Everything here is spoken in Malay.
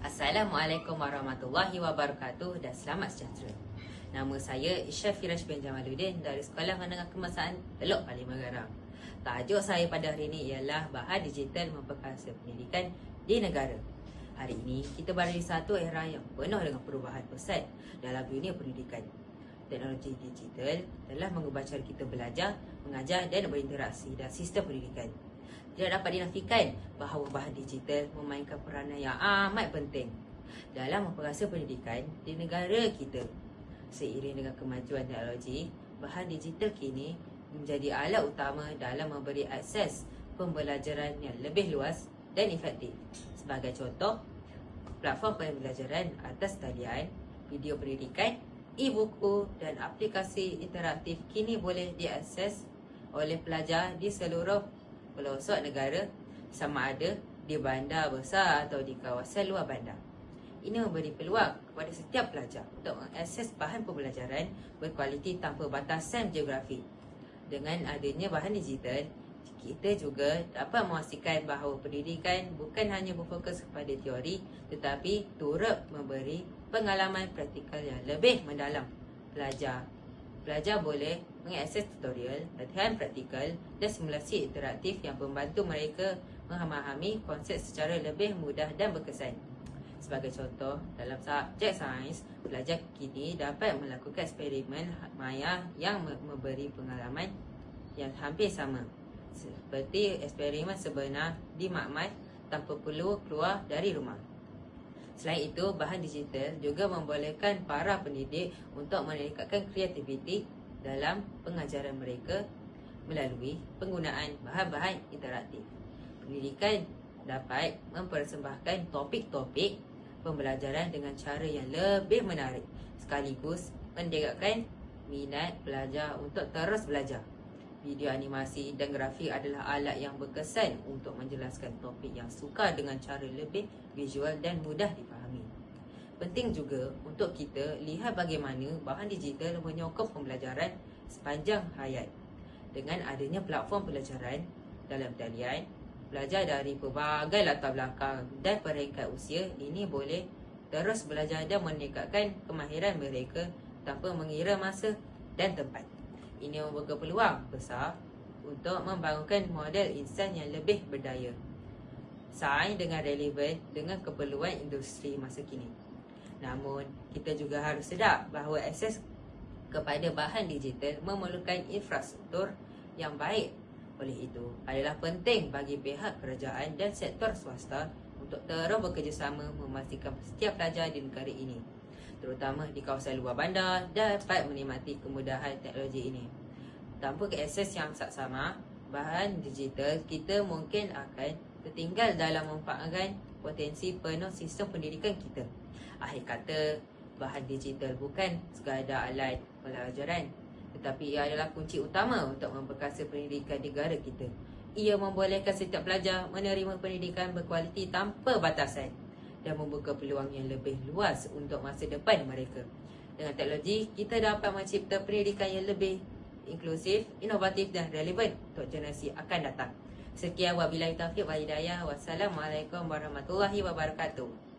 Assalamualaikum warahmatullahi wabarakatuh dan selamat sejahtera. Nama saya Isya Firash bin Jamaluddin dari Sekolah Menengah Kebangsaan Teluk Palimah Garang. Tajuk saya pada hari ini ialah bahan digital memperkasa pendidikan di negara. Hari ini kita berada di satu era yang penuh dengan perubahan pesat dalam dunia pendidikan. Teknologi digital telah mengubah cara kita belajar, mengajar dan berinteraksi dalam sistem pendidikan. Tidak dapat dinafikan bahawa bahan digital memainkan peranan yang amat penting dalam memperkasa pendidikan di negara kita. Seiring dengan kemajuan teknologi, bahan digital kini menjadi alat utama dalam memberi akses pembelajaran yang lebih luas dan efektif. Sebagai contoh, platform pembelajaran atas talian, video pendidikan, e-buku dan aplikasi interaktif kini boleh diakses oleh pelajar di seluruh pelosok negara, sama ada di bandar besar atau di kawasan luar bandar. Ini memberi peluang kepada setiap pelajar untuk mengakses bahan pembelajaran berkualiti tanpa batasan geografi. Dengan adanya bahan digital, kita juga dapat memastikan bahawa pendidikan bukan hanya berfokus kepada teori, tetapi turut memberi pengalaman praktikal yang lebih mendalam. Pelajar boleh mengakses tutorial, latihan praktikal dan simulasi interaktif yang membantu mereka memahami konsep secara lebih mudah dan berkesan. Sebagai contoh, dalam subjek sains, pelajar kini dapat melakukan eksperimen maya yang memberi pengalaman yang hampir sama seperti eksperimen sebenar di makmal tanpa perlu keluar dari rumah. Selain itu, bahan digital juga membolehkan para pendidik untuk meningkatkan kreativiti dalam pengajaran mereka melalui penggunaan bahan-bahan interaktif. Pendidikan dapat mempersembahkan topik-topik pembelajaran dengan cara yang lebih menarik, sekaligus mendekatkan minat pelajar untuk terus belajar. Video animasi dan grafik adalah alat yang berkesan untuk menjelaskan topik yang sukar dengan cara lebih visual dan mudah dipahami. Penting juga untuk kita lihat bagaimana bahan digital menyokong pembelajaran sepanjang hayat. Dengan adanya platform pembelajaran dalam talian, pelajar dari pelbagai latar belakang dan peringkat usia ini boleh terus belajar dan meningkatkan kemahiran mereka tanpa mengira masa dan tempat. Ini membuka peluang besar untuk membangunkan model insan yang lebih berdaya saing dengan relevan dengan keperluan industri masa kini. Namun, kita juga harus sedar bahawa akses kepada bahan digital memerlukan infrastruktur yang baik. Oleh itu, adalah penting bagi pihak kerajaan dan sektor swasta untuk terus bekerjasama memastikan setiap pelajar di negara ini, terutama di kawasan luar bandar, dapat menikmati kemudahan teknologi ini. Tanpa akses yang saksama bahan digital, kita mungkin akan tertinggal dalam memanfaatkan potensi penuh sistem pendidikan kita. Akhir kata, bahan digital bukan sekadar alat pelajaran, tetapi ia adalah kunci utama untuk memperkasa pendidikan negara kita. Ia membolehkan setiap pelajar menerima pendidikan berkualiti tanpa batasan dan membuka peluang yang lebih luas untuk masa depan mereka. Dengan teknologi, kita dapat mencipta pendidikan yang lebih inklusif, inovatif dan relevan untuk generasi akan datang. Sekian wabillahi taufiq wal hidayah. Wassalamualaikum warahmatullahi wabarakatuh.